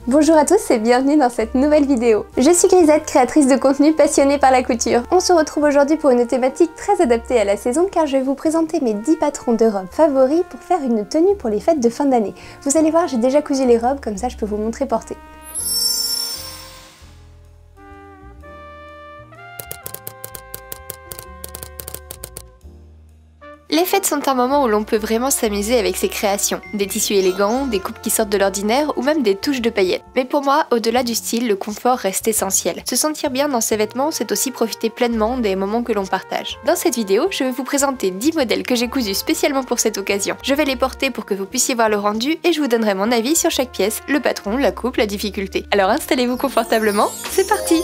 Bonjour à tous et bienvenue dans cette nouvelle vidéo. Je suis Grisette, créatrice de contenu passionnée par la couture. On se retrouve aujourd'hui pour une thématique très adaptée à la saison car je vais vous présenter mes 10 patrons de robes favoris pour faire une tenue pour les fêtes de fin d'année. Vous allez voir, j'ai déjà cousu les robes, comme ça je peux vous montrer porter. Les fêtes sont un moment où l'on peut vraiment s'amuser avec ses créations. Des tissus élégants, des coupes qui sortent de l'ordinaire ou même des touches de paillettes. Mais pour moi, au-delà du style, le confort reste essentiel. Se sentir bien dans ses vêtements, c'est aussi profiter pleinement des moments que l'on partage. Dans cette vidéo, je vais vous présenter 10 modèles que j'ai cousus spécialement pour cette occasion. Je vais les porter pour que vous puissiez voir le rendu et je vous donnerai mon avis sur chaque pièce, le patron, la coupe, la difficulté. Alors installez-vous confortablement, c'est parti!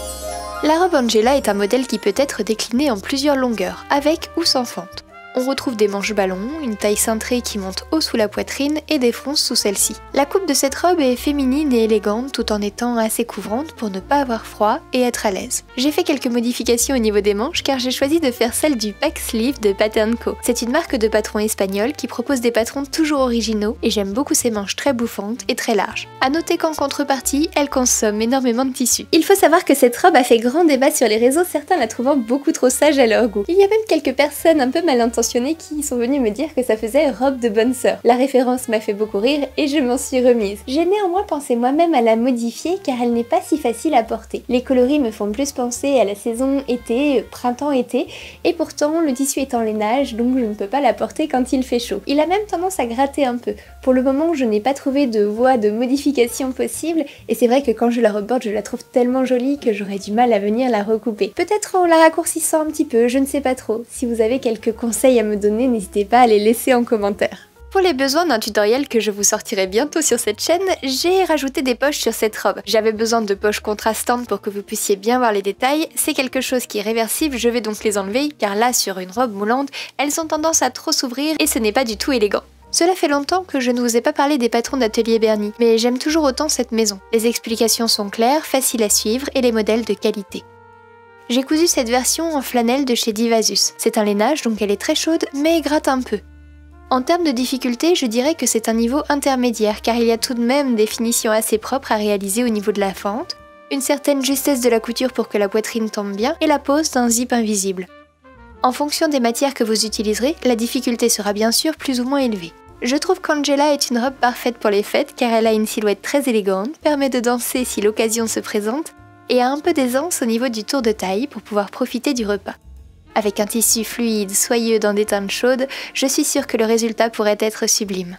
La robe Angela est un modèle qui peut être décliné en plusieurs longueurs, avec ou sans fente. On retrouve des manches ballons, une taille cintrée qui monte haut sous la poitrine et des fronces sous celle-ci. La coupe de cette robe est féminine et élégante tout en étant assez couvrante pour ne pas avoir froid et être à l'aise. J'ai fait quelques modifications au niveau des manches car j'ai choisi de faire celle du pack sleeve de Pattern Co. C'est une marque de patrons espagnole qui propose des patrons toujours originaux et j'aime beaucoup ces manches très bouffantes et très larges. A noter qu'en contrepartie, elle consomme énormément de tissu. Il faut savoir que cette robe a fait grand débat sur les réseaux, certains la trouvant beaucoup trop sage à leur goût. Il y a même quelques personnes un peu mal intentionnées qui sont venus me dire que ça faisait robe de bonne sœur. La référence m'a fait beaucoup rire et je m'en suis remise. J'ai néanmoins pensé moi-même à la modifier car elle n'est pas si facile à porter. Les coloris me font plus penser à la saison été, printemps-été et pourtant le tissu est en lainage donc je ne peux pas la porter quand il fait chaud. Il a même tendance à gratter un peu. Pour le moment je n'ai pas trouvé de voie de modification possible et c'est vrai que quand je la reporte je la trouve tellement jolie que j'aurais du mal à venir la recouper. Peut-être en la raccourcissant un petit peu, je ne sais pas trop. Si vous avez quelques conseils à me donner, n'hésitez pas à les laisser en commentaire. Pour les besoins d'un tutoriel que je vous sortirai bientôt sur cette chaîne, j'ai rajouté des poches sur cette robe. J'avais besoin de poches contrastantes pour que vous puissiez bien voir les détails. C'est quelque chose qui est réversible, je vais donc les enlever car là sur une robe moulante, elles ont tendance à trop s'ouvrir et ce n'est pas du tout élégant. Cela fait longtemps que je ne vous ai pas parlé des patrons d'Atelier Bernie, mais j'aime toujours autant cette maison. Les explications sont claires, faciles à suivre et les modèles de qualité. J'ai cousu cette version en flanelle de chez Divasus. C'est un lainage donc elle est très chaude mais gratte un peu. En termes de difficulté, je dirais que c'est un niveau intermédiaire car il y a tout de même des finitions assez propres à réaliser au niveau de la fente, une certaine justesse de la couture pour que la poitrine tombe bien et la pose d'un zip invisible. En fonction des matières que vous utiliserez, la difficulté sera bien sûr plus ou moins élevée. Je trouve qu'Angela est une robe parfaite pour les fêtes car elle a une silhouette très élégante, permet de danser si l'occasion se présente et a un peu d'aisance au niveau du tour de taille pour pouvoir profiter du repas. Avec un tissu fluide, soyeux dans des teintes chaudes, je suis sûre que le résultat pourrait être sublime.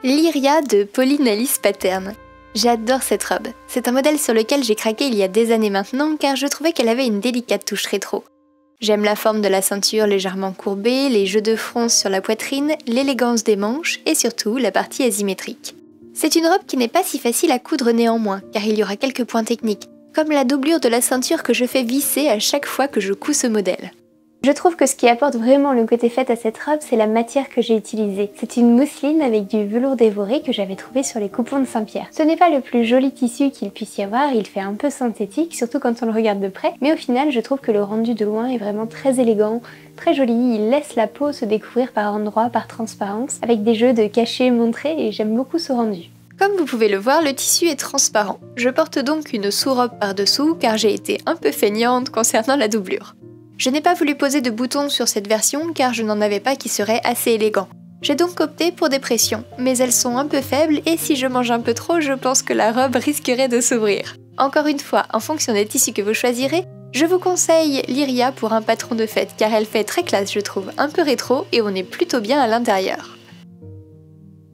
Lyria de Pauline Alice Pattern. J'adore cette robe. C'est un modèle sur lequel j'ai craqué il y a des années maintenant car je trouvais qu'elle avait une délicate touche rétro. J'aime la forme de la ceinture légèrement courbée, les jeux de fronce sur la poitrine, l'élégance des manches et surtout la partie asymétrique. C'est une robe qui n'est pas si facile à coudre néanmoins, car il y aura quelques points techniques, comme la doublure de la ceinture que je fais visser à chaque fois que je couds ce modèle. Je trouve que ce qui apporte vraiment le côté fête à cette robe, c'est la matière que j'ai utilisée. C'est une mousseline avec du velours dévoré que j'avais trouvé sur les coupons de Saint-Pierre. Ce n'est pas le plus joli tissu qu'il puisse y avoir, il fait un peu synthétique, surtout quand on le regarde de près, mais au final je trouve que le rendu de loin est vraiment très élégant, très joli, il laisse la peau se découvrir par endroits, par transparence, avec des jeux de cacher-montrer et j'aime beaucoup ce rendu. Comme vous pouvez le voir, le tissu est transparent. Je porte donc une sous-robe par-dessous car j'ai été un peu feignante concernant la doublure. Je n'ai pas voulu poser de boutons sur cette version car je n'en avais pas qui seraient assez élégants. J'ai donc opté pour des pressions, mais elles sont un peu faibles et si je mange un peu trop, je pense que la robe risquerait de s'ouvrir. Encore une fois, en fonction des tissus que vous choisirez, je vous conseille Lyria pour un patron de fête car elle fait très classe je trouve, un peu rétro et on est plutôt bien à l'intérieur.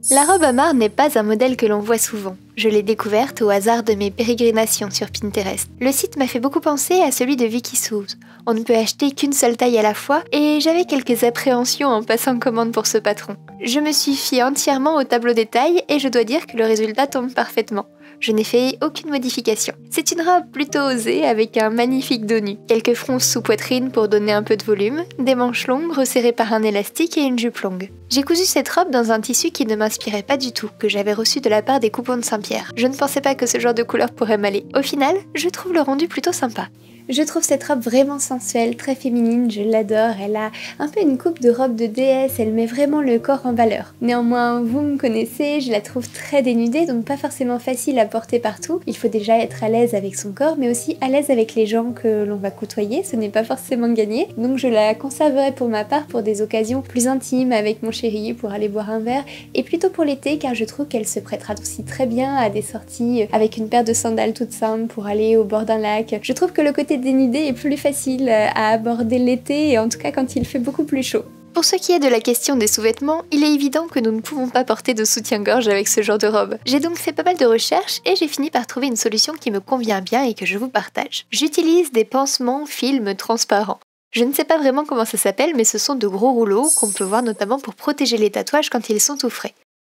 La robe Amar n'est pas un modèle que l'on voit souvent. Je l'ai découverte au hasard de mes pérégrinations sur Pinterest. Le site m'a fait beaucoup penser à celui de Vicky Sous. On ne peut acheter qu'une seule taille à la fois et j'avais quelques appréhensions en passant commande pour ce patron. Je me suis fiée entièrement au tableau des tailles et je dois dire que le résultat tombe parfaitement. Je n'ai fait aucune modification. C'est une robe plutôt osée avec un magnifique dos nu. Quelques fronces sous poitrine pour donner un peu de volume, des manches longues resserrées par un élastique et une jupe longue. J'ai cousu cette robe dans un tissu qui ne m'inspirait pas du tout, que j'avais reçu de la part des coupons de Saint-Pierre. Je ne pensais pas que ce genre de couleur pourrait m'aller. Au final, je trouve le rendu plutôt sympa. Je trouve cette robe vraiment sensuelle, très féminine, je l'adore, elle a un peu une coupe de robe de déesse, elle met vraiment le corps en valeur. Néanmoins, vous me connaissez, je la trouve très dénudée, donc pas forcément facile à porter partout. Il faut déjà être à l'aise avec son corps, mais aussi à l'aise avec les gens que l'on va côtoyer, ce n'est pas forcément gagné. Donc je la conserverai pour ma part pour des occasions plus intimes avec mon chéri, pour aller boire un verre, et plutôt pour l'été car je trouve qu'elle se prêtera aussi très bien à des sorties avec une paire de sandales toute simple pour aller au bord d'un lac. Je trouve que le côté dénudé est plus facile à aborder l'été et en tout cas quand il fait beaucoup plus chaud. Pour ce qui est de la question des sous-vêtements, il est évident que nous ne pouvons pas porter de soutien-gorge avec ce genre de robe. J'ai donc fait pas mal de recherches et j'ai fini par trouver une solution qui me convient bien et que je vous partage. J'utilise des pansements film transparents. Je ne sais pas vraiment comment ça s'appelle, mais ce sont de gros rouleaux qu'on peut voir notamment pour protéger les tatouages quand ils sont tout frais.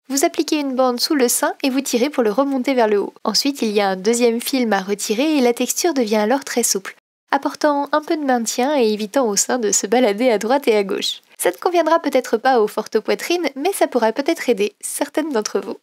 Vous appliquez une bande sous le sein et vous tirez pour le remonter vers le haut. Ensuite, il y a un deuxième film à retirer et la texture devient alors très souple, apportant un peu de maintien et évitant au sein de se balader à droite et à gauche. Ça ne conviendra peut-être pas aux fortes poitrines, mais ça pourrait peut-être aider certaines d'entre vous.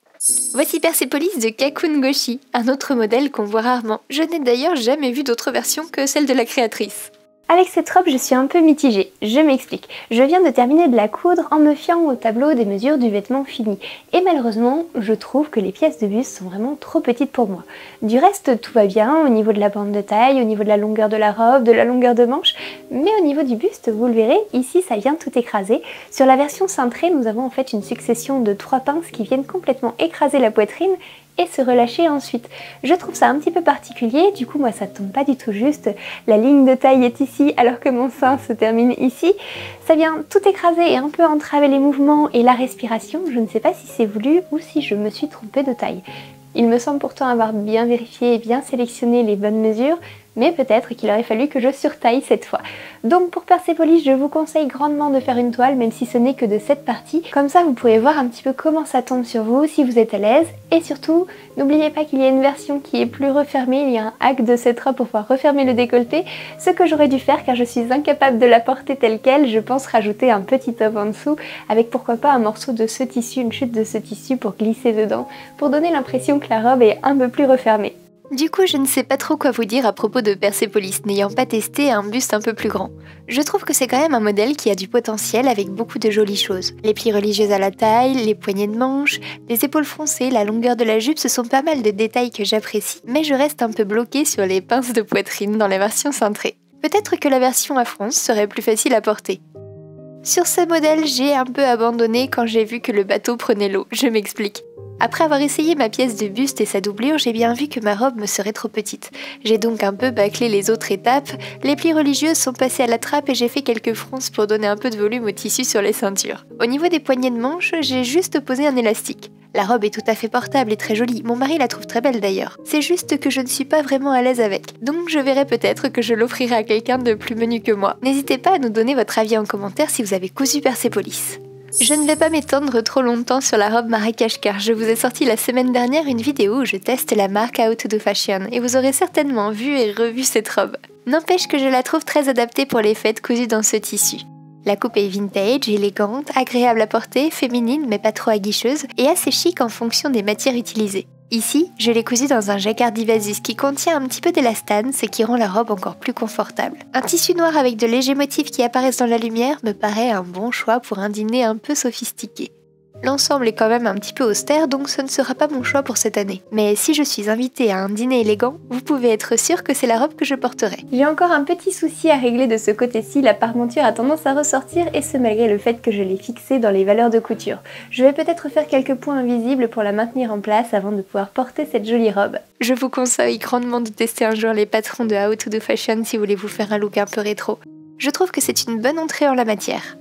Voici Persepolis de Kakun Goshi, un autre modèle qu'on voit rarement. Je n'ai d'ailleurs jamais vu d'autre version que celle de la créatrice. Avec cette robe, je suis un peu mitigée. Je m'explique. Je viens de terminer de la coudre en me fiant au tableau des mesures du vêtement fini. Et malheureusement, je trouve que les pièces de buste sont vraiment trop petites pour moi. Du reste, tout va bien au niveau de la bande de taille, au niveau de la longueur de la robe, de la longueur de manche. Mais au niveau du buste, vous le verrez, ici ça vient tout écraser. Sur la version cintrée, nous avons en fait une succession de 3 pinces qui viennent complètement écraser la poitrine et se relâcher ensuite. Je trouve ça un petit peu particulier, du coup moi ça tombe pas du tout juste, la ligne de taille est ici alors que mon sein se termine ici, ça vient tout écraser et un peu entraver les mouvements et la respiration, je ne sais pas si c'est voulu ou si je me suis trompée de taille. Il me semble pourtant avoir bien vérifié et bien sélectionné les bonnes mesures, mais peut-être qu'il aurait fallu que je surtaille cette fois. Donc pour Persepolis, je vous conseille grandement de faire une toile, même si ce n'est que de cette partie. Comme ça, vous pourrez voir un petit peu comment ça tombe sur vous, si vous êtes à l'aise. Et surtout, n'oubliez pas qu'il y a une version qui est plus refermée, il y a un hack de cette robe pour pouvoir refermer le décolleté, ce que j'aurais dû faire car je suis incapable de la porter telle qu'elle. Je pense rajouter un petit top en dessous, avec pourquoi pas un morceau de ce tissu, une chute de ce tissu pour glisser dedans, pour donner l'impression que la robe est un peu plus refermée. Du coup, je ne sais pas trop quoi vous dire à propos de Persepolis, n'ayant pas testé un buste un peu plus grand. Je trouve que c'est quand même un modèle qui a du potentiel avec beaucoup de jolies choses. Les plis religieux à la taille, les poignées de manche, les épaules froncées, la longueur de la jupe, ce sont pas mal de détails que j'apprécie, mais je reste un peu bloquée sur les pinces de poitrine dans la version cintrée. Peut-être que la version à fronce serait plus facile à porter. Sur ce modèle, j'ai un peu abandonné quand j'ai vu que le bateau prenait l'eau, je m'explique. Après avoir essayé ma pièce de buste et sa doublure, j'ai bien vu que ma robe me serait trop petite. J'ai donc un peu bâclé les autres étapes, les plis religieux sont passés à la trappe et j'ai fait quelques fronces pour donner un peu de volume au tissu sur les ceintures. Au niveau des poignées de manche, j'ai juste posé un élastique. La robe est tout à fait portable et très jolie, mon mari la trouve très belle d'ailleurs. C'est juste que je ne suis pas vraiment à l'aise avec, donc je verrai peut-être que je l'offrirai à quelqu'un de plus menu que moi. N'hésitez pas à nous donner votre avis en commentaire si vous avez cousu Persepolis. Je ne vais pas m'étendre trop longtemps sur la robe Marrakech car je vous ai sorti la semaine dernière une vidéo où je teste la marque How to Do Fashion et vous aurez certainement vu et revu cette robe. N'empêche que je la trouve très adaptée pour les fêtes cousues dans ce tissu. La coupe est vintage, élégante, agréable à porter, féminine mais pas trop aguicheuse et assez chic en fonction des matières utilisées. Ici, je l'ai cousu dans un jacquard d'Ivasis qui contient un petit peu d'élastane, ce qui rend la robe encore plus confortable. Un tissu noir avec de légers motifs qui apparaissent dans la lumière me paraît un bon choix pour un dîner un peu sophistiqué. L'ensemble est quand même un petit peu austère, donc ce ne sera pas mon choix pour cette année. Mais si je suis invitée à un dîner élégant, vous pouvez être sûr que c'est la robe que je porterai. J'ai encore un petit souci à régler de ce côté-ci, la parmenture a tendance à ressortir et ce malgré le fait que je l'ai fixée dans les valeurs de couture. Je vais peut-être faire quelques points invisibles pour la maintenir en place avant de pouvoir porter cette jolie robe. Je vous conseille grandement de tester un jour les patrons de How to Do Fashion si vous voulez vous faire un look un peu rétro. Je trouve que c'est une bonne entrée en la matière.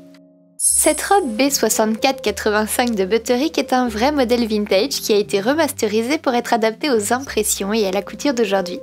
Cette robe B6485 de Butterick est un vrai modèle vintage qui a été remasterisé pour être adapté aux impressions et à la couture d'aujourd'hui.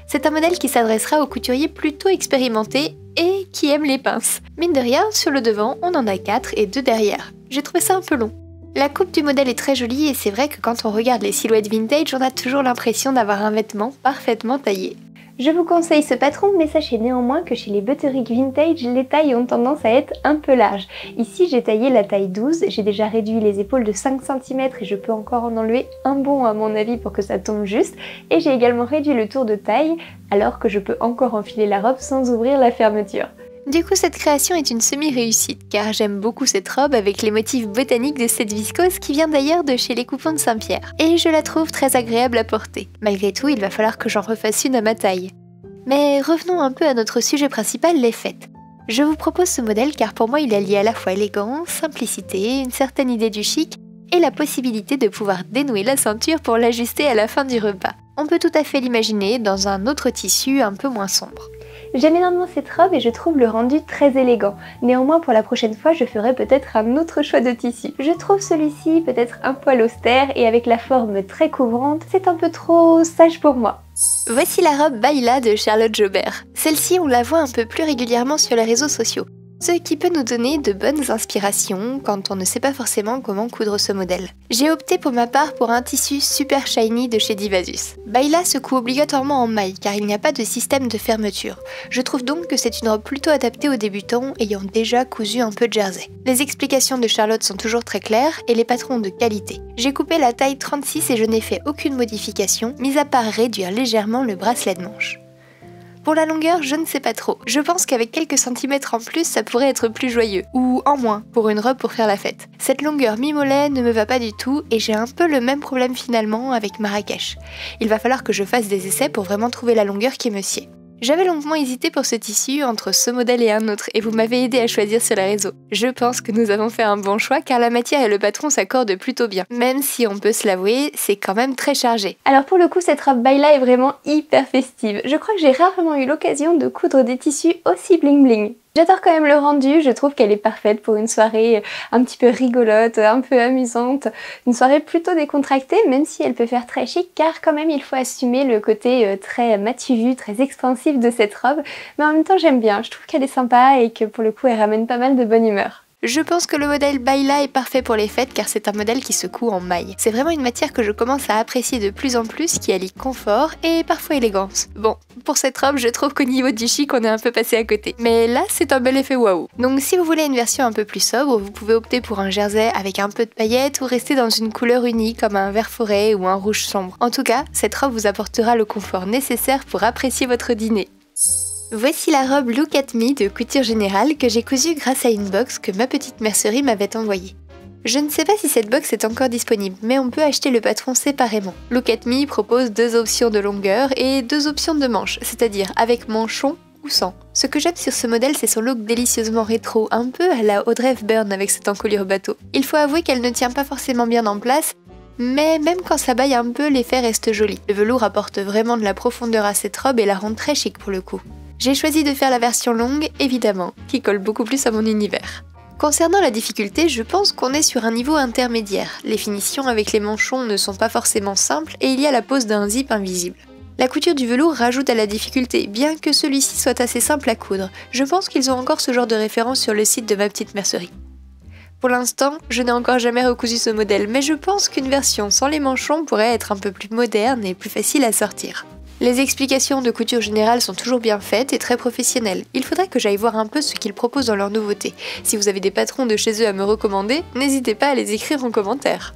C'est un modèle qui s'adressera aux couturiers plutôt expérimentés et qui aiment les pinces. Mine de rien, sur le devant, on en a 4 et 2 derrière. J'ai trouvé ça un peu long. La coupe du modèle est très jolie et c'est vrai que quand on regarde les silhouettes vintage, on a toujours l'impression d'avoir un vêtement parfaitement taillé. Je vous conseille ce patron, mais sachez néanmoins que chez les Butterick Vintage, les tailles ont tendance à être un peu larges. Ici, j'ai taillé la taille 12, j'ai déjà réduit les épaules de 5 cm et je peux encore en enlever un bon à mon avis pour que ça tombe juste. Et j'ai également réduit le tour de taille, alors que je peux encore enfiler la robe sans ouvrir la fermeture. Du coup, cette création est une semi-réussite, car j'aime beaucoup cette robe avec les motifs botaniques de cette viscose qui vient d'ailleurs de chez les Coupons de Saint-Pierre. Et je la trouve très agréable à porter. Malgré tout, il va falloir que j'en refasse une à ma taille. Mais revenons un peu à notre sujet principal, les fêtes. Je vous propose ce modèle car pour moi il allie à la fois élégance, simplicité, une certaine idée du chic et la possibilité de pouvoir dénouer la ceinture pour l'ajuster à la fin du repas. On peut tout à fait l'imaginer dans un autre tissu un peu moins sombre. J'aime énormément cette robe et je trouve le rendu très élégant. Néanmoins, pour la prochaine fois, je ferai peut-être un autre choix de tissu. Je trouve celui-ci peut-être un poil austère et avec la forme très couvrante, c'est un peu trop sage pour moi. Voici la robe Baila de Charlotte Jobert. Celle-ci, on la voit un peu plus régulièrement sur les réseaux sociaux, ce qui peut nous donner de bonnes inspirations quand on ne sait pas forcément comment coudre ce modèle. J'ai opté pour ma part pour un tissu super shiny de chez Divasus. Baila se coud obligatoirement en maille car il n'y a pas de système de fermeture. Je trouve donc que c'est une robe plutôt adaptée aux débutants ayant déjà cousu un peu de jersey. Les explications de Charlotte sont toujours très claires et les patrons de qualité. J'ai coupé la taille 36 et je n'ai fait aucune modification, mis à part réduire légèrement le bracelet de manche. Pour la longueur, je ne sais pas trop. Je pense qu'avec quelques centimètres en plus, ça pourrait être plus joyeux. Ou en moins, pour une robe pour faire la fête. Cette longueur mi-mollet ne me va pas du tout et j'ai un peu le même problème finalement avec Marrakech. Il va falloir que je fasse des essais pour vraiment trouver la longueur qui me sied. J'avais longuement hésité pour ce tissu entre ce modèle et un autre et vous m'avez aidé à choisir sur les réseaux. Je pense que nous avons fait un bon choix car la matière et le patron s'accordent plutôt bien. Même si on peut se l'avouer, c'est quand même très chargé. Alors pour le coup, cette robe Baila est vraiment hyper festive. Je crois que j'ai rarement eu l'occasion de coudre des tissus aussi bling bling. J'adore quand même le rendu, je trouve qu'elle est parfaite pour une soirée un petit peu rigolote, un peu amusante, une soirée plutôt décontractée même si elle peut faire très chic car quand même il faut assumer le côté très matu vu, très expansif de cette robe, mais en même temps j'aime bien, je trouve qu'elle est sympa et que pour le coup elle ramène pas mal de bonne humeur. Je pense que le modèle Baila est parfait pour les fêtes car c'est un modèle qui se coud en maille. C'est vraiment une matière que je commence à apprécier de plus en plus qui allie confort et parfois élégance. Bon, pour cette robe, je trouve qu'au niveau du chic, on est un peu passé à côté. Mais là, c'est un bel effet waouh. Donc si vous voulez une version un peu plus sobre, vous pouvez opter pour un jersey avec un peu de paillettes ou rester dans une couleur unie comme un vert forêt ou un rouge sombre. En tout cas, cette robe vous apportera le confort nécessaire pour apprécier votre dîner. Voici la robe Look at Me de Couture Générale que j'ai cousue grâce à une box que ma petite mercerie m'avait envoyée. Je ne sais pas si cette box est encore disponible, mais on peut acheter le patron séparément. Look at Me propose 2 options de longueur et 2 options de manches, c'est-à-dire avec manchon ou sans. Ce que j'aime sur ce modèle, c'est son look délicieusement rétro, un peu à la Audrey Hepburn avec cette encolure bateau. Il faut avouer qu'elle ne tient pas forcément bien en place, mais même quand ça baille un peu, l'effet reste joli. Le velours apporte vraiment de la profondeur à cette robe et la rend très chic pour le coup. J'ai choisi de faire la version longue, évidemment, qui colle beaucoup plus à mon univers. Concernant la difficulté, je pense qu'on est sur un niveau intermédiaire. Les finitions avec les manchons ne sont pas forcément simples et il y a la pose d'un zip invisible. La couture du velours rajoute à la difficulté, bien que celui-ci soit assez simple à coudre. Je pense qu'ils ont encore ce genre de référence sur le site de ma petite mercerie. Pour l'instant, je n'ai encore jamais recousu ce modèle, mais je pense qu'une version sans les manchons pourrait être un peu plus moderne et plus facile à sortir. Les explications de Couture Générale sont toujours bien faites et très professionnelles. Il faudrait que j'aille voir un peu ce qu'ils proposent dans leurs nouveautés. Si vous avez des patrons de chez eux à me recommander, n'hésitez pas à les écrire en commentaire.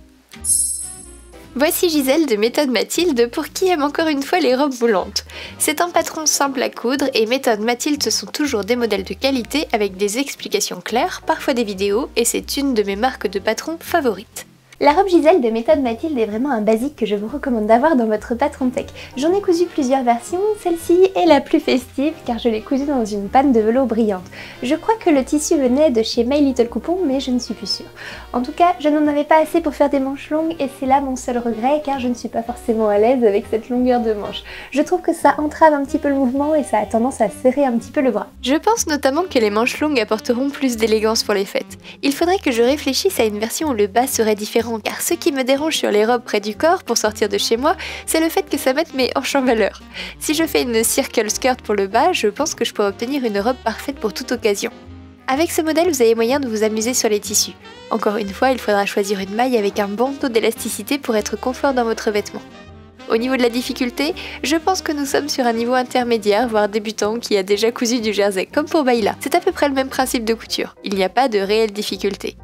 Voici Gisèle de Méthode Mathilde pour qui aime encore une fois les robes volantes. C'est un patron simple à coudre et Méthode Mathilde ce sont toujours des modèles de qualité avec des explications claires, parfois des vidéos et c'est une de mes marques de patrons favorites. La robe Gisèle de Méthode Mathilde est vraiment un basique que je vous recommande d'avoir dans votre patron tech. J'en ai cousu plusieurs versions, celle-ci est la plus festive car je l'ai cousue dans une panne de velours brillante. Je crois que le tissu venait de chez My Little Coupon mais je ne suis plus sûre. En tout cas, je n'en avais pas assez pour faire des manches longues et c'est là mon seul regret car je ne suis pas forcément à l'aise avec cette longueur de manche. Je trouve que ça entrave un petit peu le mouvement et ça a tendance à serrer un petit peu le bras. Je pense notamment que les manches longues apporteront plus d'élégance pour les fêtes. Il faudrait que je réfléchisse à une version où le bas serait différent car ce qui me dérange sur les robes près du corps pour sortir de chez moi, c'est le fait que ça mette mes hanches en valeur. Si je fais une circle skirt pour le bas, je pense que je pourrais obtenir une robe parfaite pour toute occasion. Avec ce modèle, vous avez moyen de vous amuser sur les tissus. Encore une fois, il faudra choisir une maille avec un bon taux d'élasticité pour être confort dans votre vêtement. Au niveau de la difficulté, je pense que nous sommes sur un niveau intermédiaire, voire débutant, qui a déjà cousu du jersey, comme pour Bayla. C'est à peu près le même principe de couture. Il n'y a pas de réelle difficulté.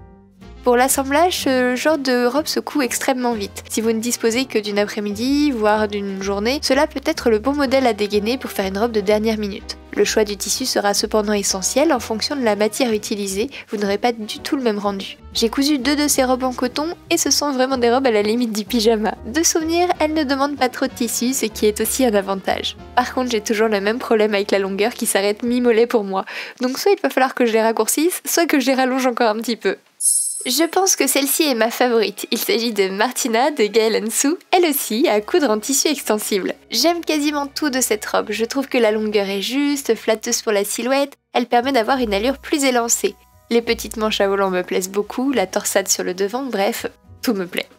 Pour l'assemblage, ce genre de robe se coud extrêmement vite. Si vous ne disposez que d'une après-midi, voire d'une journée, cela peut être le bon modèle à dégainer pour faire une robe de dernière minute. Le choix du tissu sera cependant essentiel en fonction de la matière utilisée, vous n'aurez pas du tout le même rendu. J'ai cousu 2 de ces robes en coton et ce sont vraiment des robes à la limite du pyjama. De souvenir, elles ne demandent pas trop de tissu, ce qui est aussi un avantage. Par contre, j'ai toujours le même problème avec la longueur qui s'arrête mi-mollet pour moi. Donc soit il va falloir que je les raccourcisse, soit que je les rallonge encore un petit peu. Je pense que celle-ci est ma favorite. Il s'agit de Martina de Gaël & Sue, elle aussi à coudre en tissu extensible. J'aime quasiment tout de cette robe, je trouve que la longueur est juste, flatteuse pour la silhouette, elle permet d'avoir une allure plus élancée. Les petites manches à volant me plaisent beaucoup, la torsade sur le devant, bref, tout me plaît.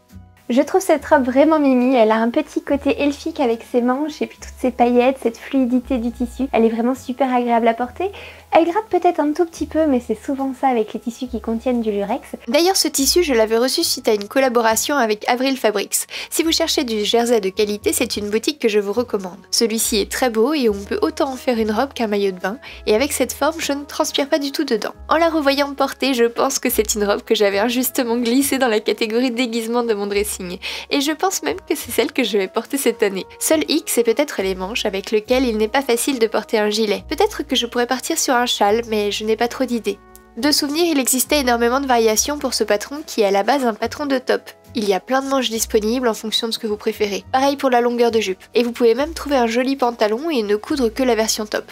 Je trouve cette robe vraiment mimi, elle a un petit côté elfique avec ses manches et puis toutes ces paillettes, cette fluidité du tissu. Elle est vraiment super agréable à porter. Elle gratte peut-être un tout petit peu, mais c'est souvent ça avec les tissus qui contiennent du lurex. D'ailleurs, ce tissu, je l'avais reçu suite à une collaboration avec Avril Fabrics. Si vous cherchez du jersey de qualité, c'est une boutique que je vous recommande. Celui-ci est très beau et on peut autant en faire une robe qu'un maillot de bain, et avec cette forme, je ne transpire pas du tout dedans. En la revoyant porter, je pense que c'est une robe que j'avais injustement glissée dans la catégorie déguisement de mon dressing, et je pense même que c'est celle que je vais porter cette année. Seul hic, c'est peut-être les manches, avec lesquelles il n'est pas facile de porter un gilet. Peut-être que je pourrais partir sur un châle, mais je n'ai pas trop d'idées. De souvenir, il existait énormément de variations pour ce patron qui est à la base un patron de top. Il y a plein de manches disponibles en fonction de ce que vous préférez. Pareil pour la longueur de jupe. Et vous pouvez même trouver un joli pantalon et ne coudre que la version top.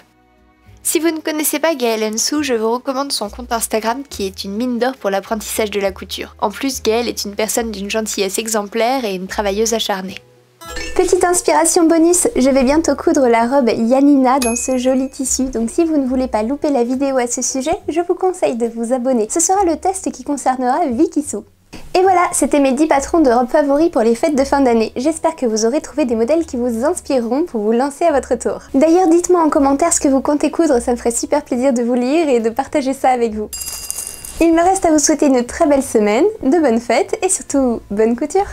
Si vous ne connaissez pas Gaël & Sue, je vous recommande son compte Instagram qui est une mine d'or pour l'apprentissage de la couture. En plus, Gaël est une personne d'une gentillesse exemplaire et une travailleuse acharnée. Petite inspiration bonus, je vais bientôt coudre la robe Yanina dans ce joli tissu, donc si vous ne voulez pas louper la vidéo à ce sujet, je vous conseille de vous abonner. Ce sera le test qui concernera Vicky Sue. Et voilà, c'était mes 10 patrons de robes favoris pour les fêtes de fin d'année. J'espère que vous aurez trouvé des modèles qui vous inspireront pour vous lancer à votre tour. D'ailleurs, dites-moi en commentaire ce que vous comptez coudre, ça me ferait super plaisir de vous lire et de partager ça avec vous. Il me reste à vous souhaiter une très belle semaine, de bonnes fêtes et surtout, bonne couture!